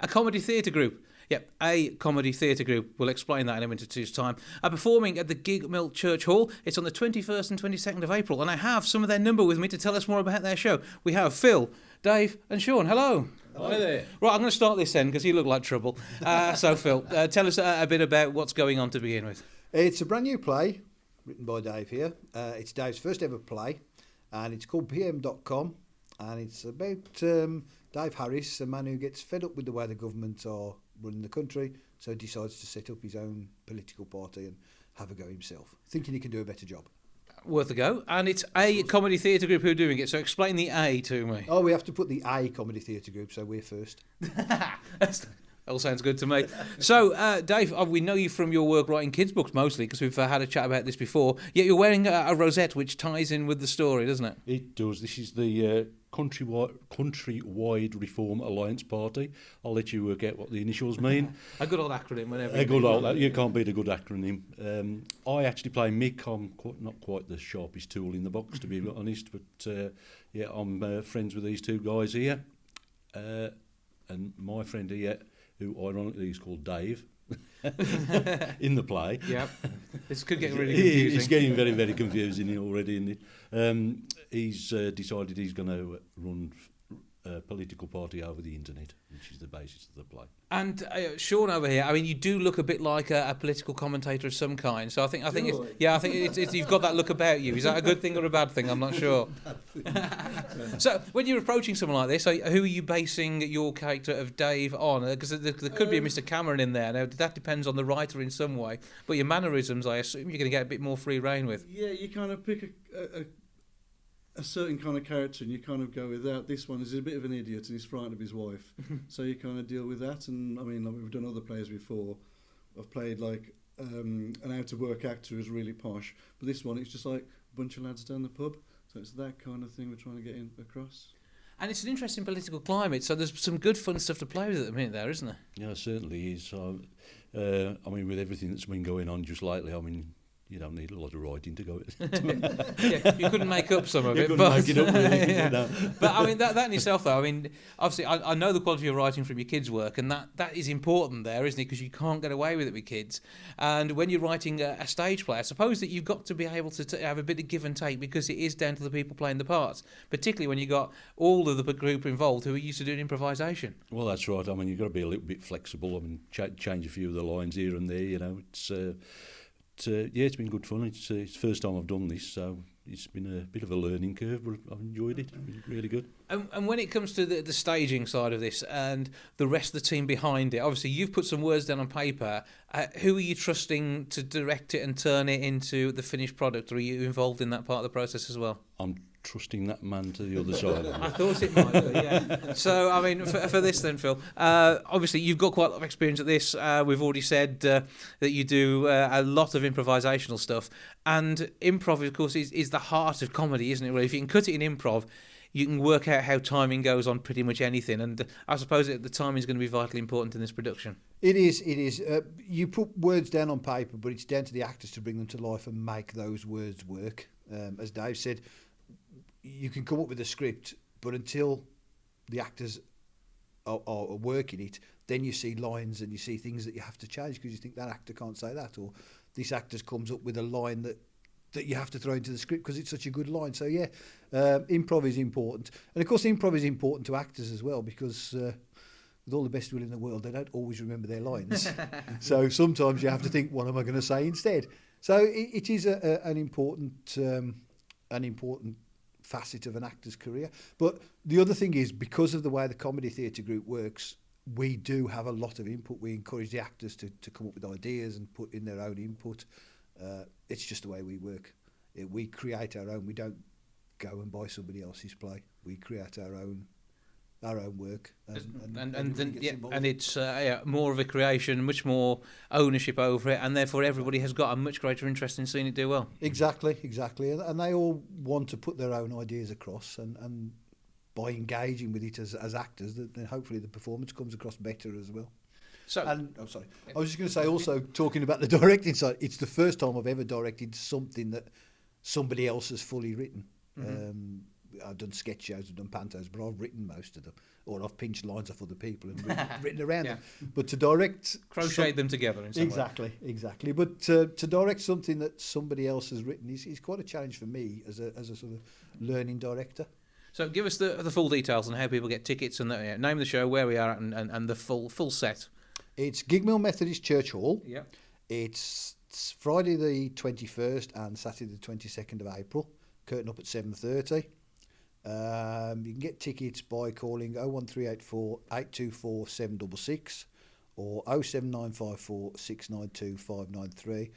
A comedy theatre group. Yep, a comedy theatre group. We'll explain that in a minute or two's time. Performing at the Gig Mill Church Hall. It's on the 21st and 22nd of April, and I have some of their number with me to tell us more about their show. We have Phil, Dave and Sean. Hello. Hi there. Right, I'm going to start this end because you look like trouble. So Phil, tell us a bit about what's going on to begin with. It's a brand new play written by Dave here. It's Dave's first ever play, and it's called PM.com, and it's about Dave Harris, a man who gets fed up with the way the government are running the country, so he decides to set up his own political party and have a go himself, thinking he can do a better job. Worth a go. And it's a comedy theatre group who are doing it, so explain the A to me. Oh, we have to put the A comedy theatre group, so we're first. That all sounds good to me. So, Dave, we know you from your work writing kids' books mostly, because we've had a chat about this before. Yet you're wearing a rosette, which ties in with the story, doesn't it? It does. This is the Countrywide Reform Alliance Party. I'll let you work out what the initials mean. A good old acronym. Whenever A good old. You can't beat a good acronym. I actually play Mick. I'm not quite the sharpest tool in the box, to be honest. But I'm friends with these two guys here, and my friend here, who ironically is called Dave, in the play. Yep. This could get really confusing. It's getting very, very confusing already, isn't it? He's decided he's going to run a political party over the internet, which is the basis of the play. And Sean over here, I mean, you do look a bit like a political commentator of some kind. So I think it's you've got that look about you. Is that a good thing or a bad thing? I'm not sure. So when you're approaching someone like this, who are you basing your character of Dave on? Because there could be a Mr. Cameron in there. Now that depends on the writer in some way. But your mannerisms, I assume, you're going to get a bit more free rein with. Yeah, you kind of pick a certain kind of character and you kind of go with that. This one is a bit of an idiot and he's frightened of his wife. So you kind of deal with that. And I mean, we've done other plays before. I've played like an out-of-work actor who's really posh. But this one, it's just like a bunch of lads down the pub. So it's that kind of thing we're trying to get across. And it's an interesting political climate. So there's some good fun stuff to play with at the minute there, isn't there? Yeah, it certainly is. I mean, with everything that's been going on just lately, I mean, you don't need a lot of writing to go with. Yeah, you couldn't make up some of it. But make it up, really, yeah. You know. But I mean, that in itself, though, I mean, obviously, I know the quality of writing from your kids' work, and that is important there, isn't it? Because you can't get away with it with kids. And when you're writing a stage play, I suppose that you've got to be able to have a bit of give and take, because it is down to the people playing the parts, particularly when you've got all of the group involved who are used to doing improvisation. Well, that's right. I mean, you've got to be a little bit flexible. I mean, change a few of the lines here and there, you know. It's been good fun. It's the first time I've done this, so it's been a bit of a learning curve, but I've enjoyed it. It's been really good. And when it comes to the staging side of this and the rest of the team behind it, obviously you've put some words down on paper. Who are you trusting to direct it and turn it into the finished product, or are you involved in that part of the process as well? I'm trusting that man to the other side. I thought it might be, yeah. So, I mean, for this then, Phil, obviously you've got quite a lot of experience at this. We've already said that you do a lot of improvisational stuff. And improv, of course, is the heart of comedy, isn't it? Well, if you can cut it in improv, you can work out how timing goes on pretty much anything. And I suppose the timing is going to be vitally important in this production. It is. You put words down on paper, but it's down to the actors to bring them to life and make those words work. As Dave said, you can come up with a script, but until the actors are working it, then you see lines and you see things that you have to change because you think that actor can't say that, or this actor comes up with a line that you have to throw into the script because it's such a good line. So yeah, improv is important. And of course improv is important to actors as well, because with all the best will in the world, they don't always remember their lines. So sometimes you have to think, what am I going to say instead? So it is an important facet of an actor's career. But the other thing is, because of the way the comedy theatre group works, we do have a lot of input. We encourage the actors to come up with ideas and put in their own input. It's just the way we work. We create our own. We don't go and buy somebody else's play. We create our own work. And it's more of a creation, much more ownership over it, and therefore everybody has got a much greater interest in seeing it do well. Exactly. And they all want to put their own ideas across, and by engaging with it as actors, then hopefully the performance comes across better as well. So, I was just going to say, also talking about the directing side, it's the first time I've ever directed something that somebody else has fully written. Mm-hmm. I've done sketch shows, I've done pantos, but I've written most of them, or I've pinched lines off other people and written around them. But to direct... Crocheted them together in some way. Exactly. But to direct something that somebody else has written is quite a challenge for me as a sort of learning director. So give us the full details on how people get tickets and the name of the show, where we are, and the full set. It's Gigmill Methodist Church Hall. Yeah. It's Friday the 21st and Saturday the 22nd of April. Curtain up at 7:30. You can get tickets by calling 01384 824 766 or 07954 692 593.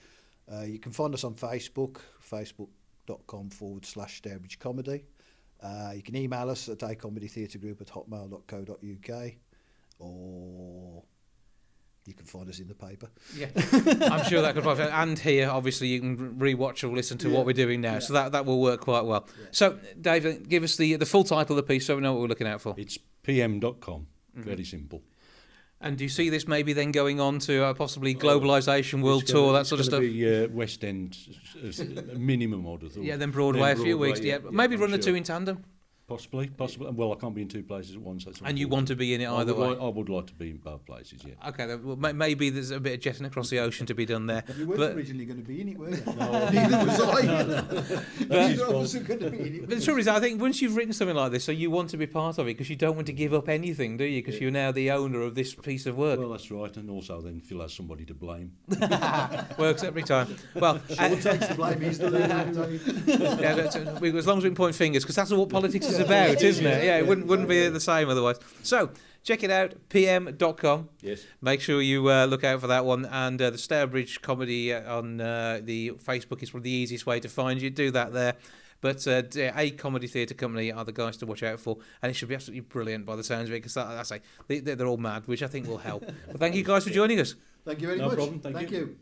You can find us on Facebook, facebook.com/Stourbridge Comedy. You can email us at acomedytheatregroup@hotmail.co.uk, or you can find us in the paper. Yeah, I'm sure that could probably. And here, obviously, you can rewatch or listen to what we're doing now, so that will work quite well. Yeah. So, Dave, give us the full title of the piece so we know what we're looking out for. It's pm.com. Very simple. And do you see this maybe then going on to possibly globalisation, world tour, that sort of stuff? It's going to be West End, minimum, I would have thought. Yeah, then Broadway a few weeks. Yeah, maybe run the two in tandem. Possibly. Well, I can't be in two places at once. And you want to be in it either way? I would like to be in both places, yeah. Okay, well, maybe there's a bit of jetting across the ocean to be done there. You weren't originally going to be in it, were you? No. Neither was I. Neither of us are going to be in it. But the truth is, I think once you've written something like this, so you want to be part of it because you don't want to give up anything, do you? Because you're now the owner of this piece of work. Well, that's right, and also then Phil has somebody to blame. Works every time. Well, Sean takes the blame, he's the leader. As long as we can point fingers, because that's what politics is about, isn't it? Yeah, it wouldn't be the same otherwise. So, check it out, pm.com. Yes. Make sure you look out for that one. And the Stourbridge Comedy on the Facebook is probably the easiest way to find you. Do that there. But A Comedy Theatre Company are the guys to watch out for. And it should be absolutely brilliant by the sounds of it, because I say they're all mad, which I think will help. But thank you guys for joining us. Thank you very much. No problem. Thank you.